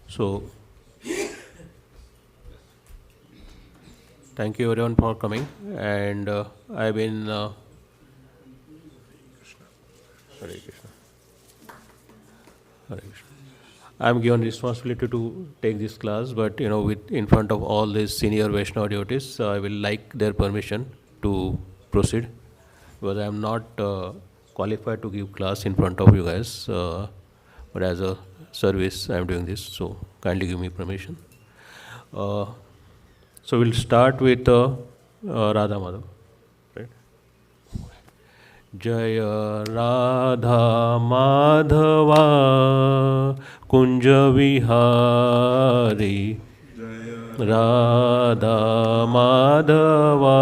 So, thank you everyone for coming. And I've been Hare Krishna. Hare Krishna. I'm given responsibility to take this class, but with in front of all these senior Vaishnava devotees, I will like their permission to proceed because I'm not qualified to give class in front of you guys. But as a service, I'm doing this, so kindly give me permission. Uh, so we'll start with Radha Madhav. Right? जय राधा माधवा कुंज विहारी राधा माधवा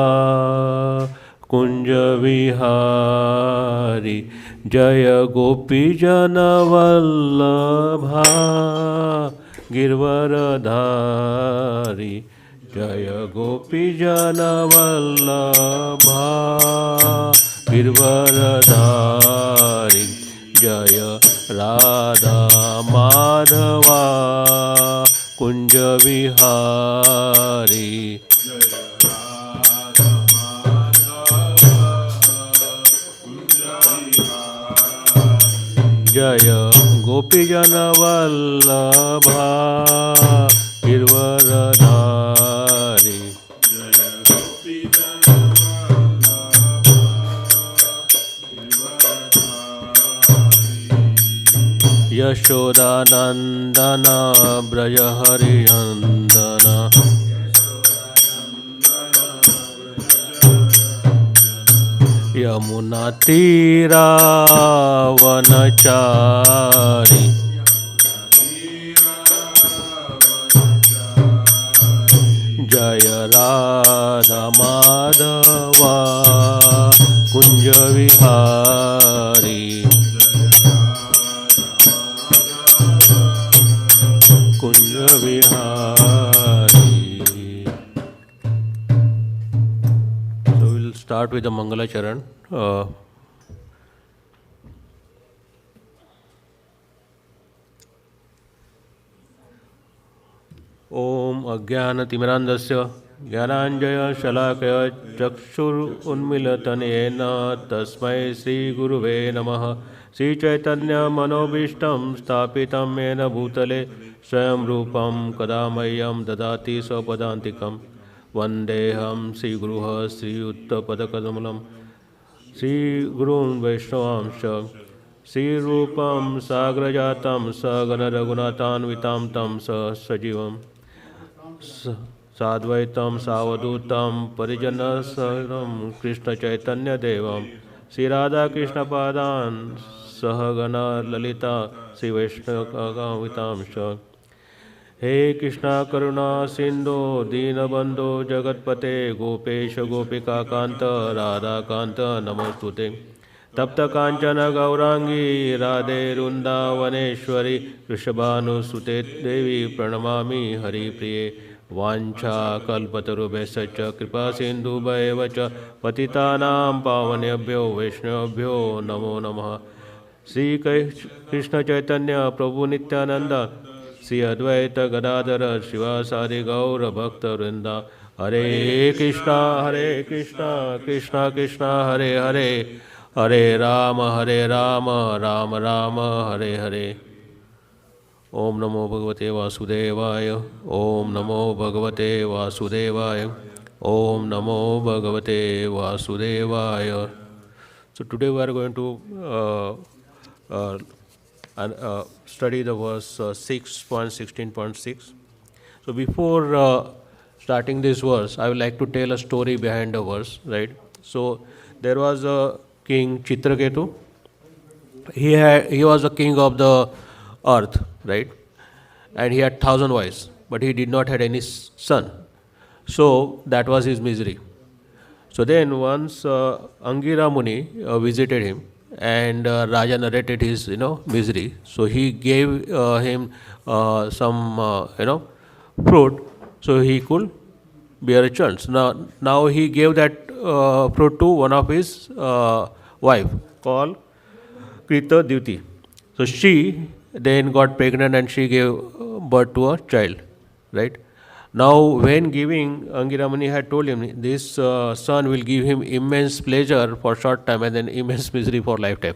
कुंज विहारी जय गोपी जन वल्लभा गिरवरधारी जय गोपी जन वल्लभा गिरवरधारी जय राधा माधवा कुंज विहारी जय गोपीजन वल्लभा गिरवरधारी यशोदानंदन ब्रज हरिनंदन यमुना तीरावनचारी जय राधा माधवा कुंज विहारी कुंज Vihari. So we'll start with the Mangala Charan. ओम अज्ञानतिमिरान्धस्य ज्ञानाञ्जय शलाकय चक्षुरुन्मीलितनेन तस्मै श्रीगुरुवे नमः. श्रीचैतन्यमनोभीष्टं स्थापितं येन भूतले स्वयं रूपं कदा मह्यं ददाति स्वपदान्तिकं. वन्देऽहं श्रीगुरुः श्रीयुक्तपदकमलं श्रीगुरून् वैष्णवांश्च श्रीरूपं साग्रजातं सगणरघुनाथान्वितां तं सजीवम् साद्वैतं सावधूतं परिजनसहितं कृष्णचैतन्यदेवं श्रीराधाकृष्णपादान् सहगणा ललिता श्रीवैष्णवांश्च. हे कृष्णा करुणा सिंधो दीनबंधो जगत्पते गोपेश गोपिकाकांत राधाकांत नमोस्तुते. तप्त कांचन गौरांगी राधे वृंदावनेश्वरी वृषभानुसुते देवी प्रणमामि हरिप्रिये. वाञ्छा कल्पतरुभ्यश्च कृपा सिन्धुभ्येव च पतितानां पावनेभ्यो वैष्णवेभ्यो नमो नमः. श्री कृष्ण चैतन्य प्रभु नित्यानंद श्री अद्वैत गदाधर शिवासादि गौर भक्तवृंद. हरे कृष्णा कृष्णा कृष्णा हरे हरे हरे राम राम राम हरे हरे. ओम नमो भगवते वासुदेवाय ओम नमो भगवते वासुदेवाय ओम नमो भगवते वासुदेवाय. So today we are going to study the verse 6.16.6. So before starting this verse, I would like to tell a story behind the verse, right? So there was a king Chitraketu. He was a king of the earth, right? And he had 1,000 wives, but he did not have any son. So that was his misery. So then once Angira Muni visited him, and Raja narrated his misery. So he gave him some fruit, so he could bear a chance. Now he gave that fruit to one of his wife called Krita Duty. So she then got pregnant and she gave birth to a child, right? Now, when giving, Angiramani had told him this son will give him immense pleasure for short time and then immense misery for lifetime.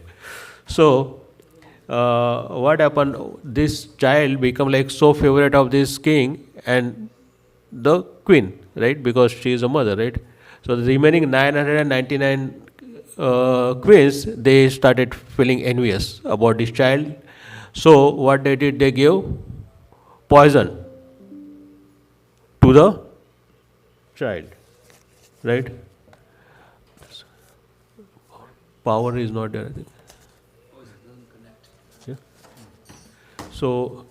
So, what happened? This child become like so favorite of this king and the queen, right? Because she is a mother, right? So the remaining 999 queens, they started feeling envious about this child. So what they did, they gave poison to the child, right? Power is not there, I think. Yeah. So,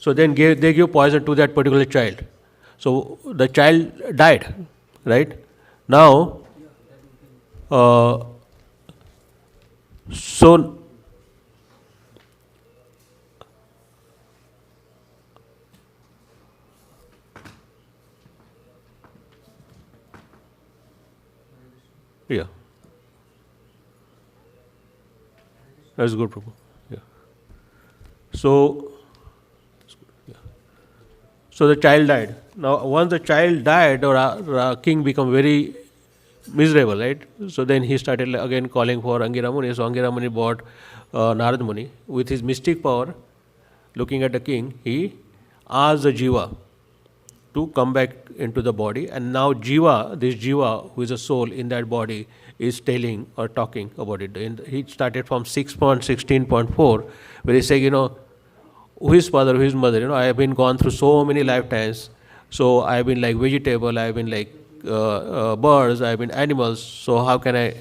so then they give poison to that particular child. So the child died, right? Now, uh, so yeah, that's good, Prabhu. Yeah. So, so the child died. Now, once the child died, the king became very miserable, right? So then he started again calling for Angiramuni. So Angiramuni brought Narad Muni with his mystic power. Looking at the king, he asked the jiva to come back into the body, and now jiva, this jiva who is a soul in that body, is telling or talking about it. And he started from 6.16.4, where he saying, who is father, who is mother? I have been gone through so many lifetimes. So I have been like vegetable, I have been like birds, I have been animals. So how can I,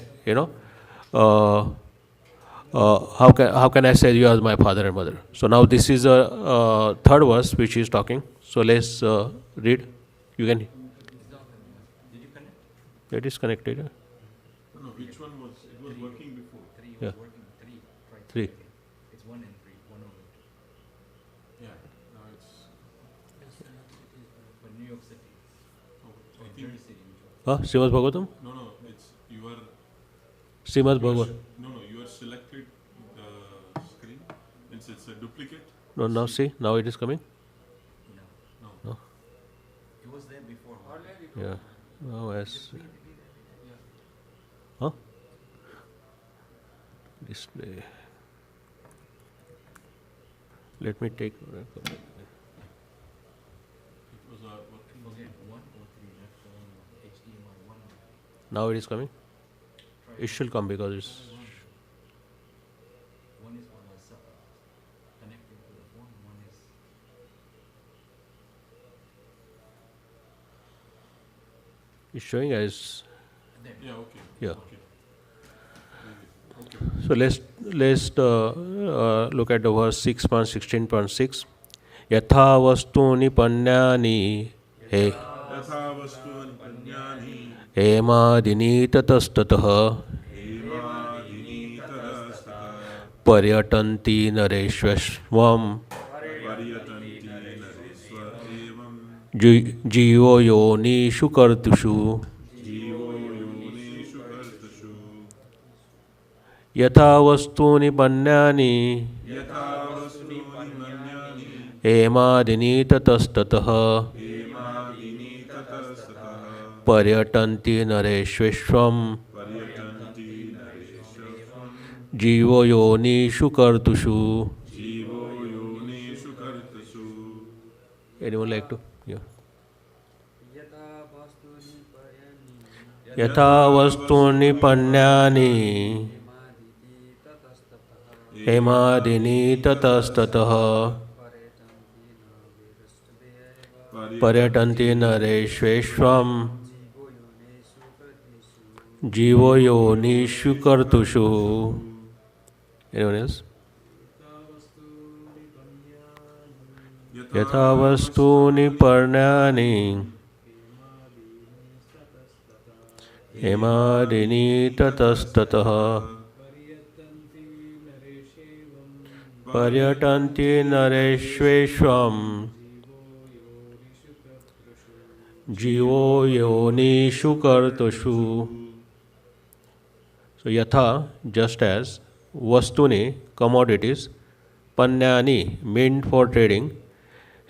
uh, how can I say you are my father and mother? So now this is a third verse which he is talking. So let's read. You can. It is connected. Yeah? No, which one was? It was working before. Three was Yeah. working. Three. Try Three. again. It's one and three. One over two. Yeah. Now it's. But New York City. Oh, Or I Jersey think. City. Which one? Srimad Bhagavatam? No, no. It's you are. Srimad You are Bhagavatam. no, no. You are selected the screen. It's a duplicate. No, now see, now it is coming. No. No. No. It was there before. Yeah. Now as. Huh? Display. Let me take. It was working. Forget one or three. That's the only one. HDMI one. Now it is coming. Try It should come because it's. one is on a connected to the phone. One is It's showing as. there. Yeah. Okay. Yeah. Okay. Okay. So let's look at the verse 6.16.6. Yatha vastuni panyani he यथा वस्तूनि पन्यानि hemadini tatastatah हेमादिनीतरस्तः paryatanti nareshwasvam पर्यटन्ति नरेश्वर एवं jivo yonishu kartushu जीवो योनिषु कर्तृषु yatha vastuni panyani यथा वस्तूनि पन्यानि hemadini tatastatah हेमादिनीतरस्तः paryatanti nareshwasvam पर्यटन्ति नरेश्वरं jivo yonishu kartushu. जीवो योनिषु कर्तृषु Anyone like to? Yeah. यथा वस्तूनि पर्यनि यथा वस्तूनि पन्यानि हेमादिनी ततस्ततः पर्यटन्ति नरेश्वेष्वं जीवो योनिषु कर्तुषु. Anyone else? यथा वस्तूनि पर्णानि हेमादिनी ततस्ततः पर्यटन्ति नरेश्वेष्वं जीवो योनिषु कर्तुषु. So yatha, just as, vastuni, commodities, panyani, meant for trading,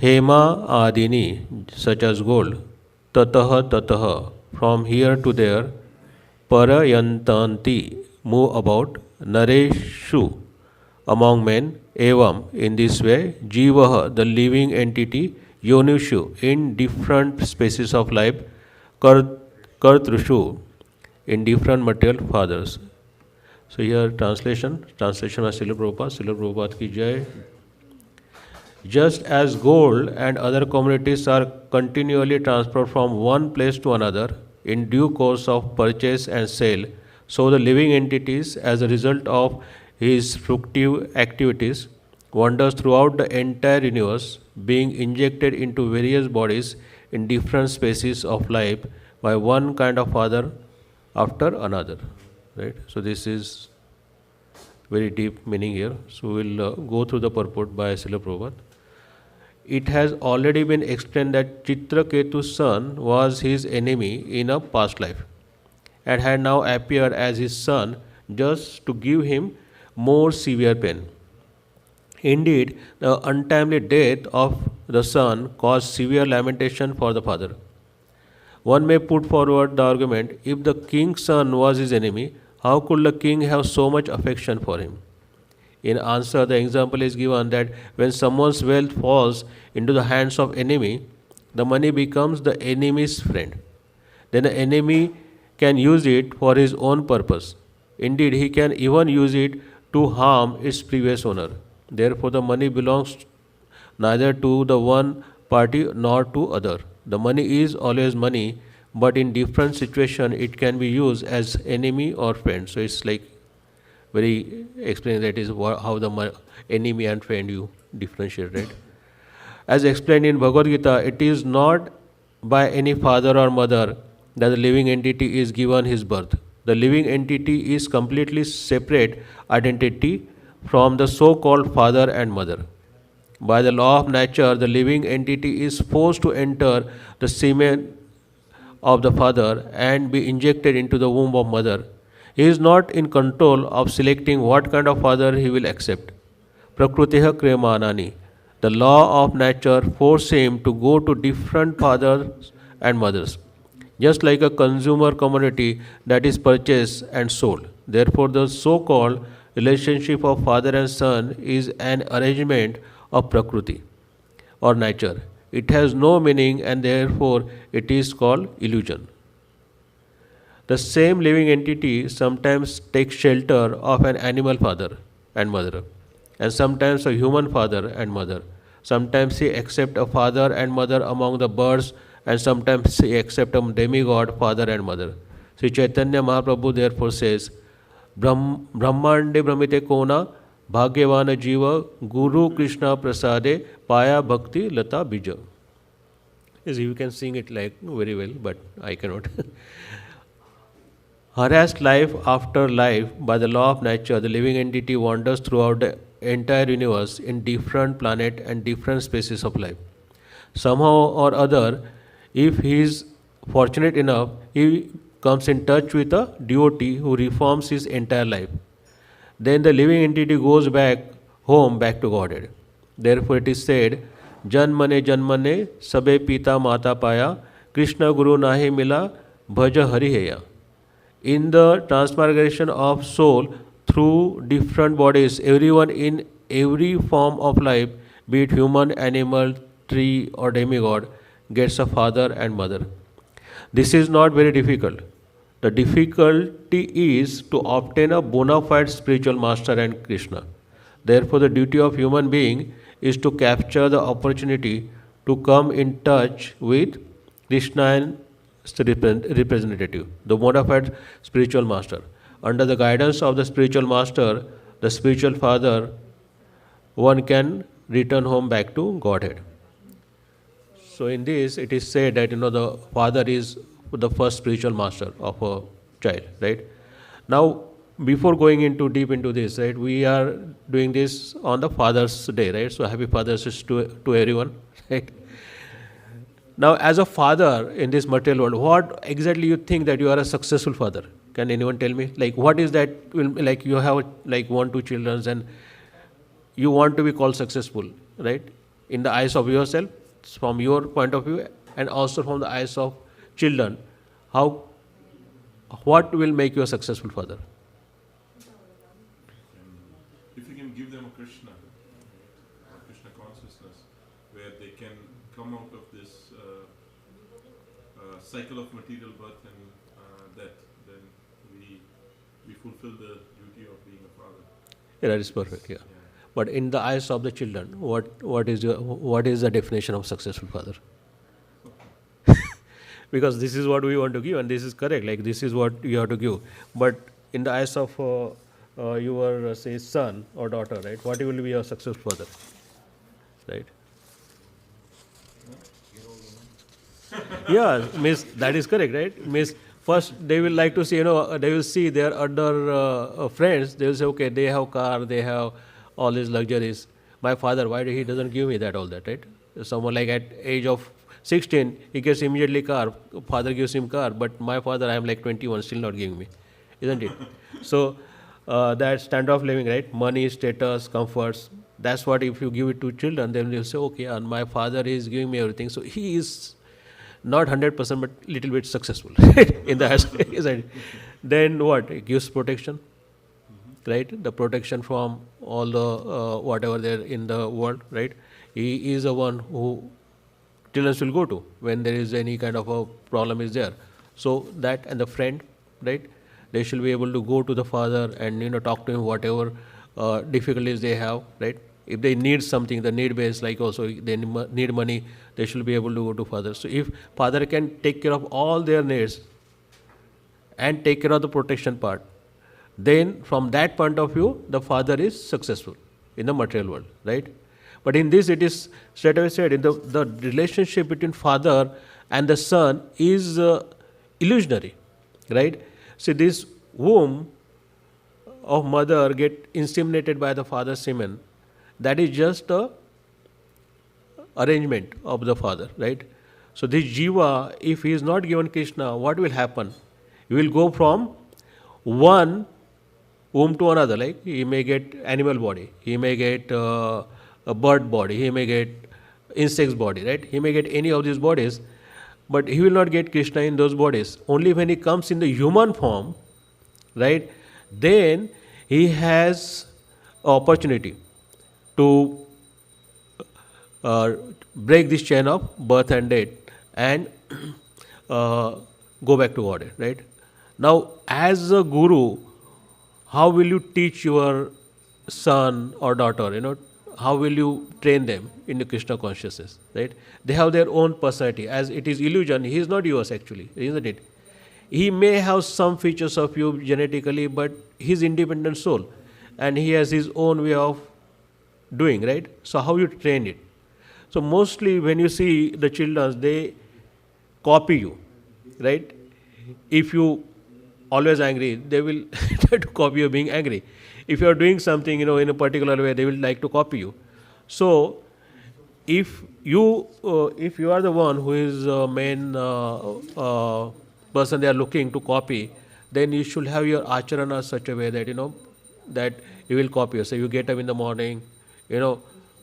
hema adini, such as gold, tataha tataha, from here to there, parayantanti, move about, nareshu, among men, evam, in this way, jivaha, the living entity, yonushu, in different spaces of life, kar, kartrushu, in different material fathers. So here translation by Srila Prabhupada. Srila Prabhupada ki jai. Just as gold and other commodities are continually transferred from one place to another in due course of purchase and sale, so the living entities, as a result of his fructive activities, wanders throughout the entire universe, being injected into various bodies in different spaces of life by one kind of father after another. Right? So this is very deep meaning here. So we'll go through the purport by Srila Prabhupada. It has already been explained that Chitraketu's son was his enemy in a past life and had now appeared as his son just to give him more severe pain. Indeed, the untimely death of the son caused severe lamentation for the father. One may put forward the argument, if the king's son was his enemy, how could the king have so much affection for him? In answer, the example is given that when someone's wealth falls into the hands of enemy, the money becomes the enemy's friend. Then the enemy can use it for his own purpose. Indeed, he can even use it to harm its previous owner. Therefore, the money belongs neither to the one party nor to other. The money is always money, but in different situation it can be used as enemy or friend. So it's like very explain that is how the enemy and friend you differentiate, right? As explained in Bhagavad Gita, it is not by any father or mother that the living entity is given his birth. The living entity is completely separate identity from the so-called father and mother. By the law of nature, the living entity is forced to enter the semen of the father and be injected into the womb of mother. He is not in control of selecting what kind of father he will accept. Prakrutiha kriyamanani. The law of nature forces him to go to different fathers and mothers, just like a consumer commodity that is purchased and sold. Therefore, the so-called relationship of father and son is an arrangement of Prakriti or nature. It has no meaning and therefore it is called illusion. The same living entity sometimes takes shelter of an animal father and mother, and sometimes a human father and mother. Sometimes he accepts a father and mother among the birds, and sometimes he accepts a demigod father and mother. Sri Chaitanya Mahaprabhu therefore says, Brahmande Brahmite Kona Bhagyavana Jiva Guru Krishna Prasade Paya Bhakti Lata Bija. Yes, you can sing it like very well, but I cannot. Harassed life after life by the law of nature, the living entity wanders throughout the entire universe in different planets and different spaces of life. Somehow or other, if he is fortunate enough, he comes in touch with a devotee who reforms his entire life. Then the living entity goes back home, back to Godhead. Therefore, it is said, Janmane sabe pita mata paya, Krishna Guru nahi mila, bhaja hari heya. In the transmigration of soul through different bodies, everyone in every form of life, be it human, animal, tree or demigod, gets a father and mother. This is not very difficult. The difficulty is to obtain a bona fide spiritual master and Krishna. Therefore, the duty of human being is to capture the opportunity to come in touch with Krishna and representative, the bona fide spiritual master. Under the guidance of the spiritual master, the spiritual father, one can return home back to Godhead. So in this, it is said that the father is the first spiritual master of a child, right? Now, before going into deep into this, right, we are doing this on the Father's Day, right? So happy Father's Day to everyone, right? Now, as a father in this material world, what exactly you think that you are a successful father? Can anyone tell me? Like, what is that? Like, you have like 1, 2 children, and you want to be called successful, right? In the eyes of yourself, from your point of view, and also from the eyes of children. How, what will make you a successful father? If you can give them a Krishna, right, a Krishna consciousness, where they can come out of this cycle of material birth and death, then we fulfill the duty of being a father. Yeah, that is perfect. Yeah. Yeah. But in the eyes of the children, what is the definition of successful father? Because this is what we want to give, and this is correct. Like this is what you have to give. But in the eyes of your say son or daughter, right? What will be your successful father, right? Yeah, miss, that is correct, right? Miss, first they will like to see, they will see their other friends. They will say, okay, they have car, they have all these luxuries. My father, why he doesn't give me that, all that, right? Someone like at age of 16, he gets immediately car. Father gives him car, but my father, I am like 21, still not giving me, isn't it? So that standoff living, right? Money, status, comforts. That's what if you give it to children, then they'll say, okay, and my father is giving me everything. So he is not 100% but little bit successful in the isn't it? Then what? It gives protection, right? The protection from all the whatever there in the world, right? He is the one who children will go to when there is any kind of a problem is there. So that, and the friend, right? They shall be able to go to the father and talk to him whatever difficulties they have, right? If they need something, the need based, like also they need money, they should be able to go to father. So if father can take care of all their needs and take care of the protection part, then from that point of view, the father is successful in the material world, right? But in this, it is straight away said, in the relationship between father and the son is illusionary, right? See, this womb of mother get inseminated by the father's semen, that is just a arrangement of the father, right? So this jiva, if he is not given Krishna, what will happen? He will go from one womb to another. Like he may get animal body, he may get a bird body, he may get insect's body, right? He may get any of these bodies, but he will not get Krishna in those bodies. Only when he comes in the human form, right? Then he has opportunity to break this chain of birth and death and go back to Godhead, right? Now, as a guru, how will you teach your son or daughter, how will you train them in the Krishna consciousness, right? They have their own personality. As it is illusion, he is not yours actually, isn't it? He may have some features of you genetically, but he's independent soul and he has his own way of doing, right? So how you train it? So mostly when you see the children, they copy you, right? If you always angry, they will try to copy you being angry. If you are doing something, in a particular way, they will like to copy you. So if you are the one who is main person they are looking to copy, then you should have your acharana such a way that that he will copy you. So you get up in the morning, do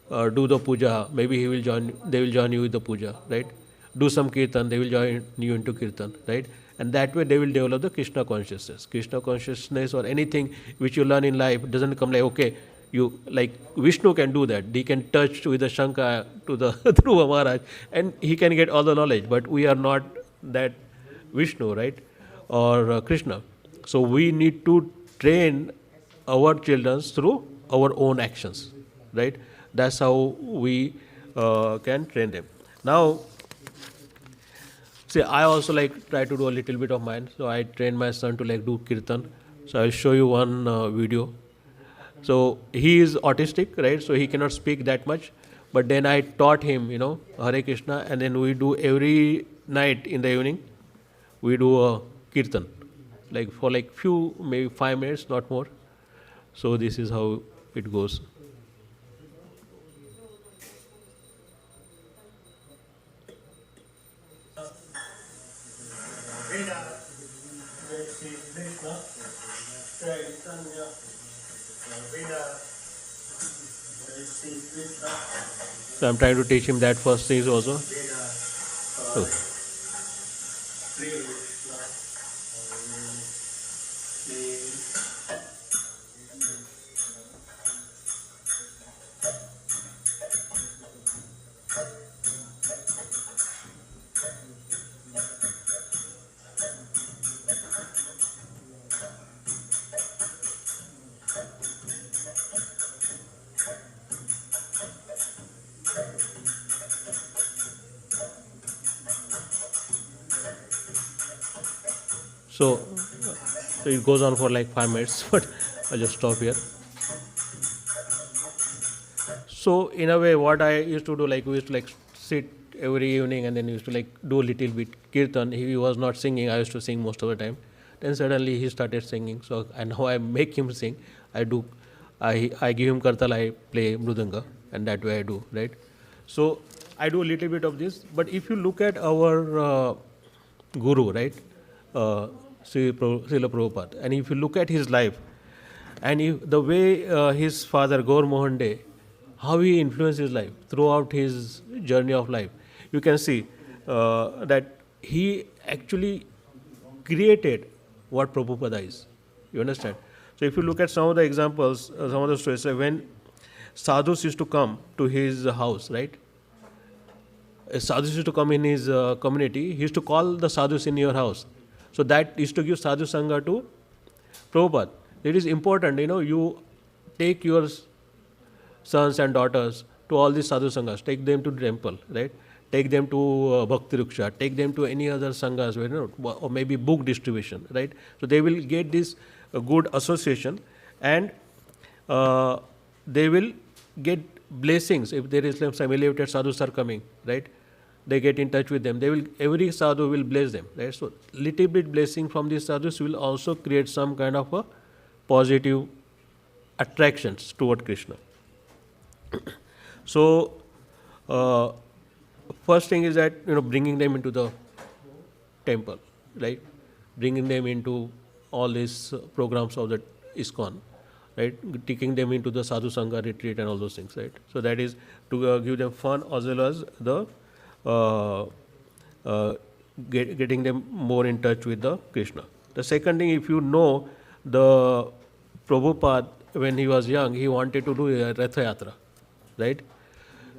the puja. Maybe they will join you with the puja, right? Do some kirtan, they will join you into kirtan, right? And that way they will develop the Krishna consciousness. Krishna consciousness or anything which you learn in life doesn't come like, okay, you like Vishnu can do that. He can touch with the Shankha to the Dhruva Maharaj and he can get all the knowledge. But we are not that Vishnu, right? Or Krishna. So we need to train our children through our own actions, right? That's how we can train them. Now, see, I also like try to do a little bit of mine. So I train my son to like do kirtan. So I'll show you one video. So he is autistic, right? So he cannot speak that much. But then I taught him, Hare Krishna, and then we do every night in the evening, we do a kirtan, like for like few, maybe 5 minutes, not more. So this is how it goes. Chaitanya Vida So I'm trying to teach him that first things also. So, so it goes on for like 5 minutes, but I'll just stop here. So in a way, what I used to do, like we used to like sit every evening and then used to like do a little bit kirtan. He was not singing. I used to sing most of the time. Then suddenly he started singing. So and now I make him sing. I do. I give him kartal. I play mridanga, and that way I do, right. So I do a little bit of this. But if you look at our guru, right, Srila Prabhupada, and if you look at his life, and if the way his father Gaur Mohan De, how he influenced his life throughout his journey of life, you can see that he actually created what Prabhupada is. You understand? So if you look at some of the examples, some of the stories, when sadhus used to come to his house, right? Sadhus used to come in his community. He used to call the sadhus in your house. So that used to give sadhu sangha to Prabhupada. It is important, you take your sons and daughters to all these sadhu sanghas, take them to the temple, right? Take them to Bhakti Ruksha, take them to any other sanghas, or maybe book distribution, right? So they will get this good association, and they will get blessings if there is some elevated sadhus are coming, right? They get in touch with them. Every sadhu will bless them, right? So little bit blessing from these sadhus will also create some kind of a positive attractions toward Krishna. So first thing is that bringing them into the temple, right? Bringing them into all these programs of the ISKCON, right? Taking them into the sadhu sangha retreat and all those things, right? So that is to give them fun as well as the getting them more in touch with the Krishna. The second thing, if you know, the Prabhupada, when he was young, he wanted to do a Ratha Yatra, right?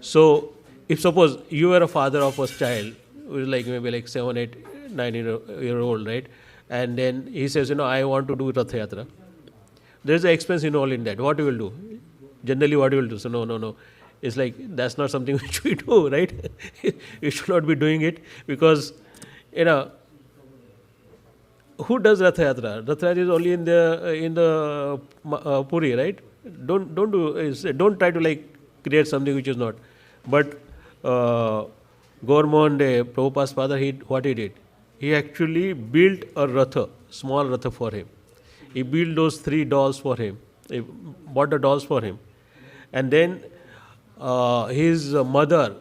So, if suppose you were a father of a child who is like maybe like 7, 8, 9 year old, right? And then he says, I want to do Ratha Yatra. There is an expense involved in that. What you will do? Generally, what you will do? So, no. It's like that's not something which we do, right? You should not be doing it because, who does Ratha Yatra? Ratha Yatra is only in the Puri, right? Don't try to like create something which is not. But Gaur Mohan De, Prabhupada's father, what he did? He actually built a Ratha, small Ratha for him. He built those 3 dolls for him. He bought the dolls for him. And then his mother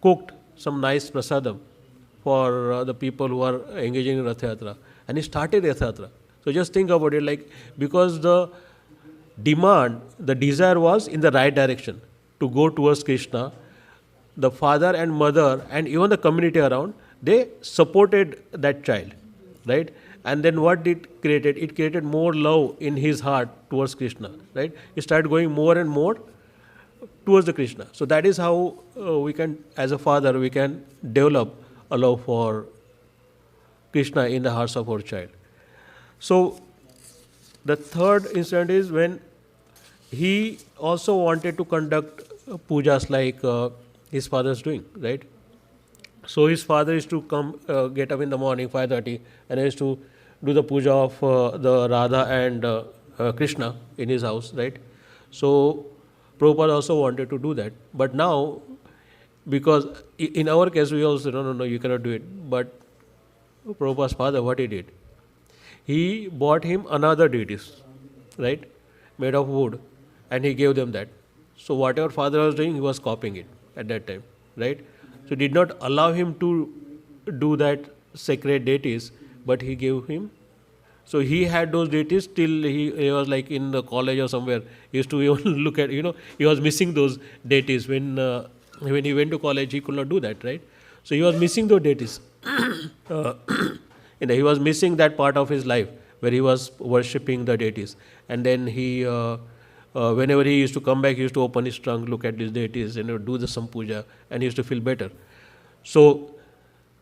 cooked some nice prasadam for the people who are engaging in Rath Yatra. And he started Rath Yatra. So just think about it, like, because the demand, the desire was in the right direction to go towards Krishna. The father and mother and even the community around, they supported that child, right? And then what it created? It created more love in his heart towards Krishna, right? He started going more and more towards the Krishna. So that is how we can, as a father, we can develop a love for Krishna in the hearts of our child. So the third incident is when he also wanted to conduct pujas like his father is doing, right? So his father used to come, get up in the morning, 5:30, and he used to do the puja of the Radha and Krishna in his house, right? So Prabhupada also wanted to do that. But now, because in our case, we also, no, you cannot do it. But Prabhupada's father, what he did? He bought him another deities, right? Made of wood, and he gave them that. So whatever father was doing, he was copying it at that time, right? So did not allow him to do that sacred deities, but he gave him So he had those deities till he was like in the college or somewhere. He used to even look at, he was missing those deities. When he went to college, he could not do that, right? So he was missing those deities. uh, he was missing that part of his life where he was worshipping the deities. And then whenever he used to come back, he used to open his trunk, look at these deities, and do the some puja, and he used to feel better. So,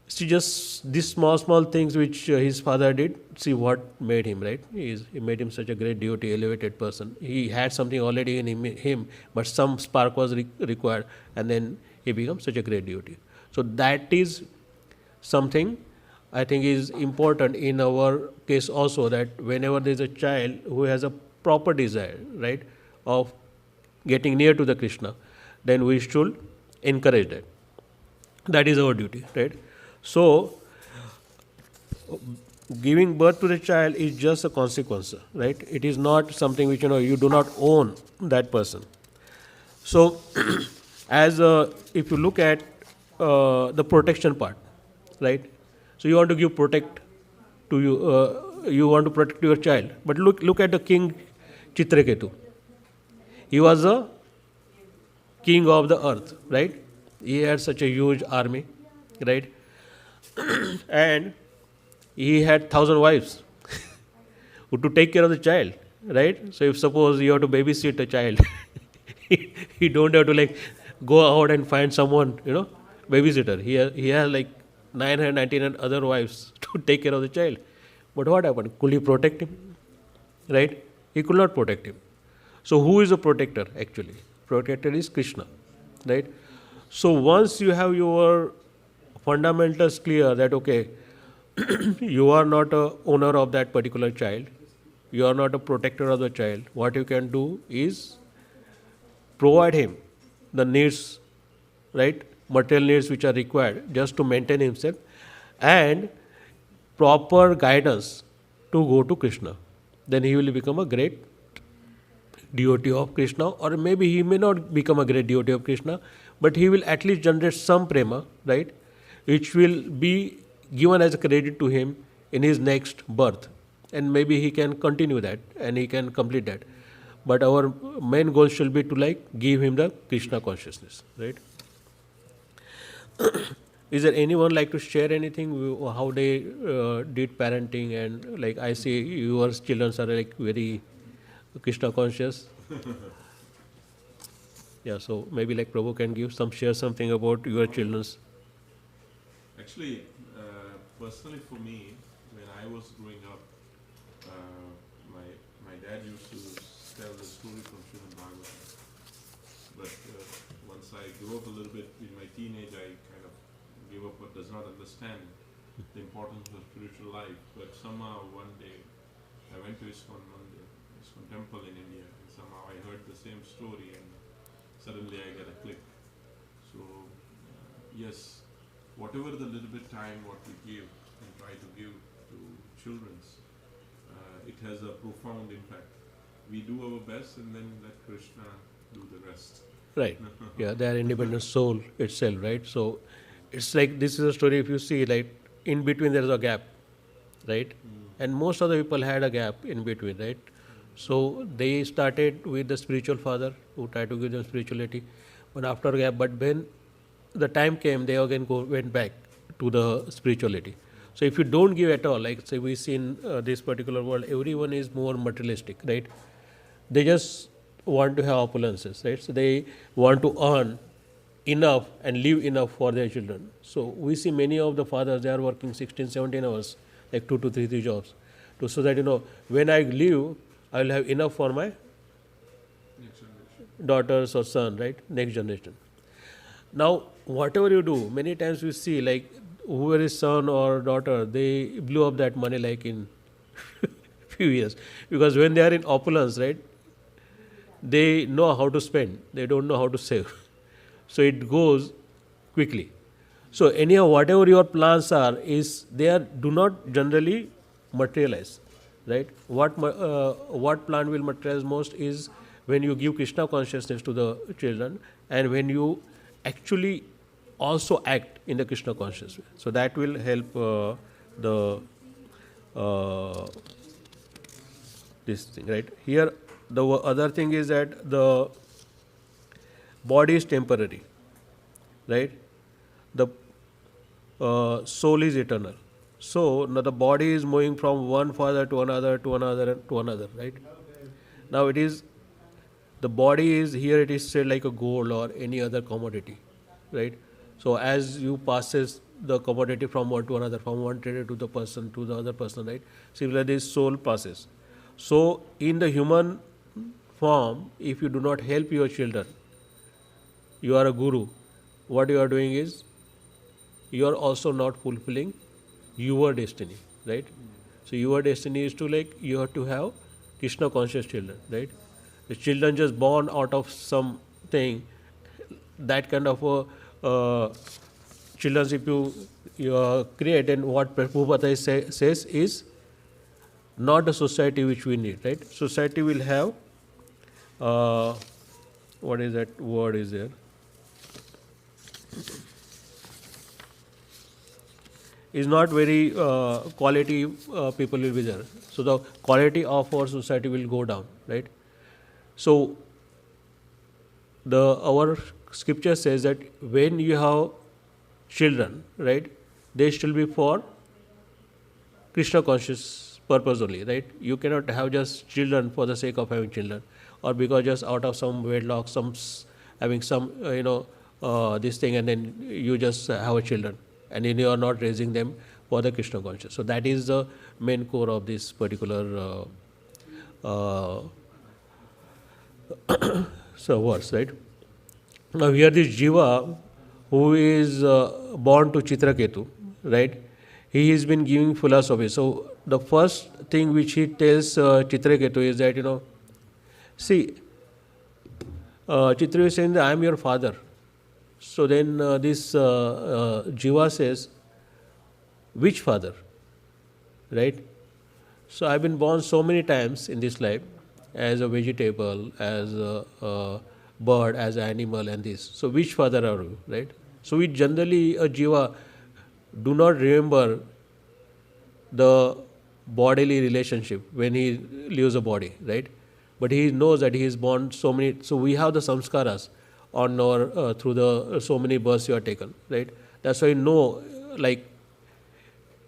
see, just these small things which his father did, see what made him, right? He made him such a great devotee, elevated person. He had something already in him, but some spark was required, and then he becomes such a great devotee. So, that is something I think is important in our case also, that whenever there is a child who has a proper desire, right, of getting near to the Krishna, then we should encourage that. That is our duty, right? So, giving birth to the child is just a consequence, right? It is not something which you do not own that person. So, as if you look at the protection part, right? So you want to give protect to you want to protect your child, but look at the king Chitraketu. He was a king of the earth, right? He had such a huge army, right? And he had 1,000 wives who to take care of the child, right? So if suppose you have to babysit a child, he don't have to like go out and find someone, babysitter. He has like 999 other wives to take care of the child. But what happened? Could he protect him? Right? He could not protect him. So who is the protector actually? Protector is Krishna, right? So once you have your fundamentals clear that okay, you are not a owner of that particular child, you are not a protector of the child. What you can do is provide him the needs, right? Material needs which are required just to maintain himself, and proper guidance to go to Krishna. Then he will become a great devotee of Krishna, or maybe he may not become a great devotee of Krishna, but he will at least generate some prema, right? Which will be given as a credit to him in his next birth. And maybe he can continue that and he can complete that. But our main goal should be to like give him the Krishna consciousness, right? Is there anyone like to share anything how they did parenting, and like I see your children are like very Krishna conscious. Yeah, so maybe like Prabhu can share something about your children's. Actually, personally for me, when I was growing up, my dad used to tell the story from Srimad Bhagavatam. But once I grew up a little bit in my teenage, I kind of gave up or does not understand the importance of spiritual life. But somehow one day I went to ISKCON temple in India, and somehow I heard the same story, and suddenly I got a click. So yes, whatever the little bit time what we give and try to give to children's, it has a profound impact. We do our best and then let Krishna do the rest. Right. Yeah, they are independent soul itself, right? So it's like this is a story, if you see, like in between there is a gap, right? And most of the people had a gap in between, right? So they started with the spiritual father who tried to give them spirituality, but after a gap, but when the time came, they again went back to the spirituality. So if you don't give at all, like say we see in this particular world, everyone is more materialistic, right? They just want to have opulences, right? So they want to earn enough and live enough for their children. So we see many of the fathers, they are working 16, 17 hours, like 2 to 3 jobs, so that when I live, I will have enough for my daughters or son, right? Next generation. Now, whatever you do, many times we see like whoever is son or daughter, they blew up that money like in few years, because when they are in opulence, right, they know how to spend, they don't know how to save. So it goes quickly. So anyhow, whatever your plans are, do not generally materialize, right? What plan will materialize most is when you give Krishna consciousness to the children, and when you actually also act in the Krishna consciousness way. So that will help the this thing, right? Here, the other thing is that the body is temporary, right? The soul is eternal. So now the body is moving from one father to another, to another, to another, right? Now it is the body is here. It is said like a gold or any other commodity, right? So as you passes the commodity from one to another, from one trader to the person to the other person, right? Similarly, soul passes. So in the human form, if you do not help your children, you are a guru. What you are doing is you are also not fulfilling your destiny, right? So your destiny is to like you have to have Krishna conscious children, right? The children just born out of something, that kind of a children if you create, and what Prabhupada says is not the society which we need, right? Society will have uh, what is that word is there? Is not very quality people will be there. So the quality of our society will go down, right? So the our scripture says that when you have children, right, they should be for Krishna conscious purpose only, right? You cannot have just children for the sake of having children, or because just out of some wedlock, having some this thing, and then you just have a children, and then you are not raising them for the Krishna conscious. So that is the main core of this particular uh, verse, right? Now here this Jiva, who is born to Chitraketu, right? He has been giving philosophy. So the first thing which he tells Chitraketu is that see, Chitra is saying that I am your father. So then this Jiva says, which father, right? So I've been born so many times in this life, as a vegetable, as a bird, as an animal, and this. So which father are you, right? So we generally a jiva do not remember the bodily relationship when he leaves a body, right? But he knows that he is born so many. So we have the samskaras on our through the so many births you are taken, right? That's why know like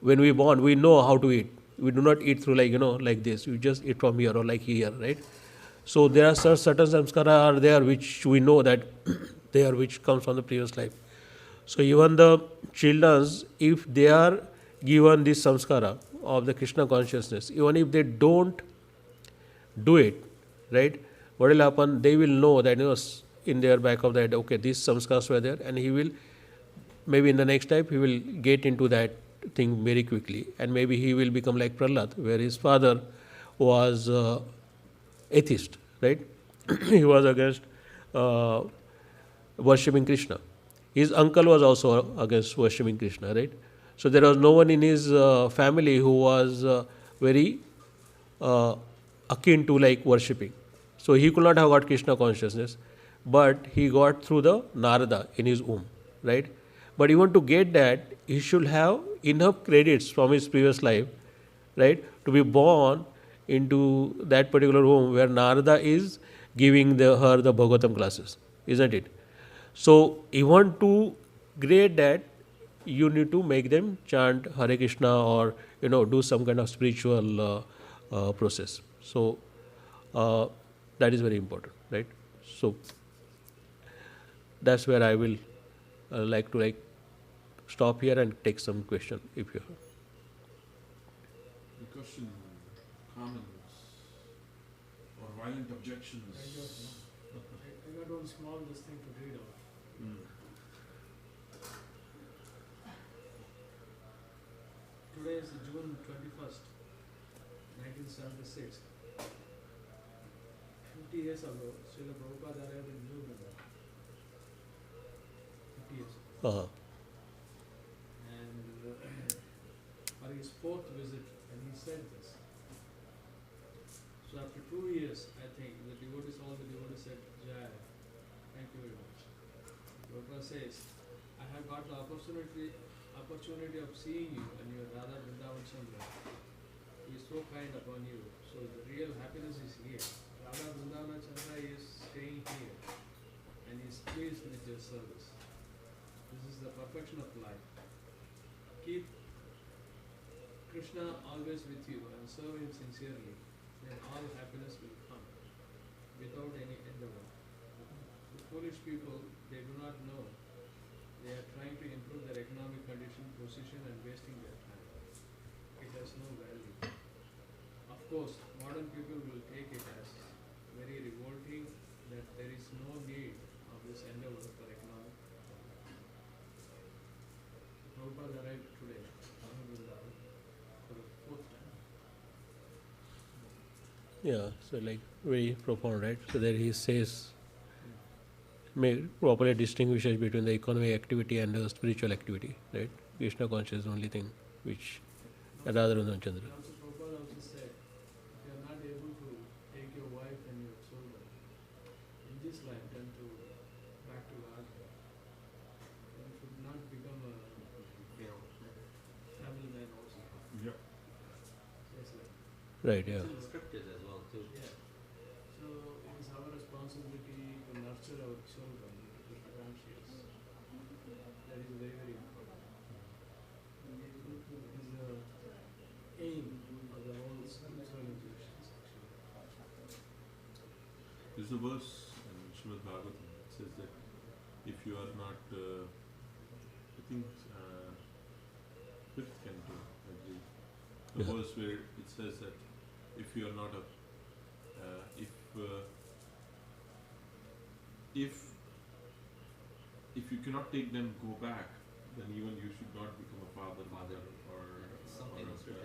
when we born, we know how to eat. We do not eat through like like this. We just eat from here or like here, right? So there are certain samskara are there which we know that they are which comes from the previous life. So even the children, if they are given this samskara of the Krishna consciousness, even if they don't do it, right? What will happen? They will know that in their back of the head, okay, these samskaras were there, and he will maybe in the next type he will get into that thing very quickly, and maybe he will become like Prahlad, where his father was atheist, right? He was against uh, worshipping Krishna. His uncle was also against worshipping Krishna, right? So there was no one in his family who was very uh, akin to like worshipping. So he could not have got Krishna consciousness, but he got through the Narada in his womb, right? But even to get that, he should have enough credits from his previous life, right, to be born into that particular womb where Narada is giving her the Bhagavatam classes, isn't it? So even to grade that, you need to make them chant Hare Krishna or do some kind of spiritual process. So that is very important, right? So that's where I will like to stop here and take some question if you have. The question, comments, or violent objections. I got one small this thing to read out. Mm. Today is June 21st, 1976. 50 years ago, Srila Prabhupada arrived in New Delhi. 50 years ago. Uh-huh. And for his fourth visit, and he said this. So after 2 years, I think, all the devotees said, Jai, thank you very much. Gopal says, I have got the opportunity of seeing you and your Radha Vrindavan Chandra He is so kind upon you. So the real happiness is here. Radha Vrindavana Chandra is staying here and is pleased with your service. This is the perfection of life. Keep Krishna always with you and serve him sincerely, then all happiness will come without any endeavor. The foolish people, they do not know. They are trying to improve their economic condition, position and wasting their time. It has no value. Of course, modern people will take it as very revolting that there is no need of this endeavor for economic development. Prabhupada arrived today, Vrindavan, for the fourth time. Yeah, so like very profound, right? So there he says, properly distinguishes between the economic activity and the spiritual activity, right? Krishna consciousness is the only thing which Radha Vrindavana Chandra. And also Prabhupada also said, if you are not able to take your wife and your children in this life, then to back to Radha, you should not become a family man also. Yeah. Yes, like. Right, yeah. It's in the scriptures as well too. Yeah. So it is our responsibility to nurture our children with the grandchildren. That is very, very important. It is the aim of the whole spiritual institutions actually. There's a verse in Srimad Bhagavatam that says that if you are not, I think, fifth canto, I believe, the Yeah. verse where it says that if you are not a, if you cannot take them, go back, then even you should not become a father, mother, or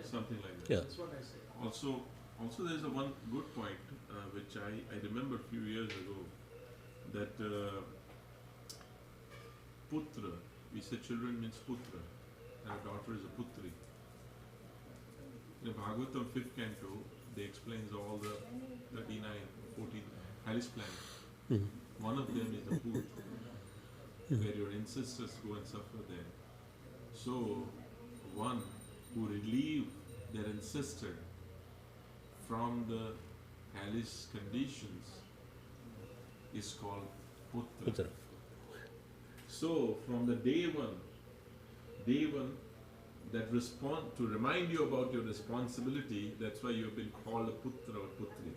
something like that. Yeah. That's what I say. Also, there's a one good point which I remember a few years ago that putra, we said children means putra, and a daughter is a putri. In Bhagavatam 5th canto, they explains all the 39, 14 Hari's planets. Mhm. One of them is the Put, where your ancestors go and suffer there. So, one who relieve their ancestor from the hellish conditions is called Putra. Putra. So, from the day one, that respond to remind you about your responsibility, that's why you have been called a Putra or Putri.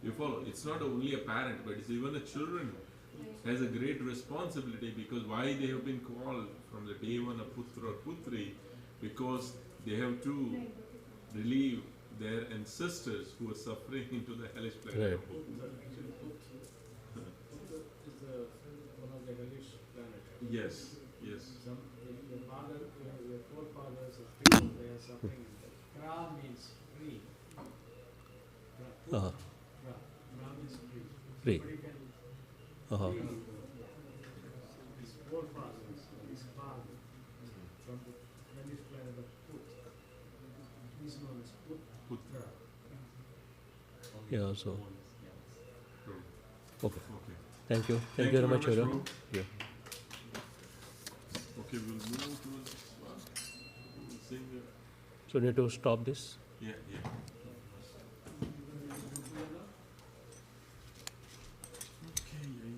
You follow? It's not only a parent, but it's even a children has a great responsibility, because why they have been called from the day one a Putra or Putri, because they have to relieve their ancestors who are suffering into the hellish planet. Right. of Put. Actually, Put is the one of the hellish planet. Yes, yes. Some your father, your forefathers, or people, they are suffering. Pra means free. Uh-huh. Pra means free. Free. Somebody can Uh-huh. free his forefathers, his father, from the hellish planet of Put. He is known as Putra. Yeah, so, True. okay. Okay. Thank you. Thank you very you much, very much, Hero. Prabhu. Yeah. Okay, we'll move to this one. We'll sing. So, need to stop this. Yeah, yeah. Okay, yeah.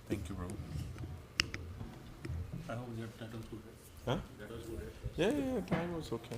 Thank you, bro. I hope that was good. Huh? That was good. Yeah, time was okay.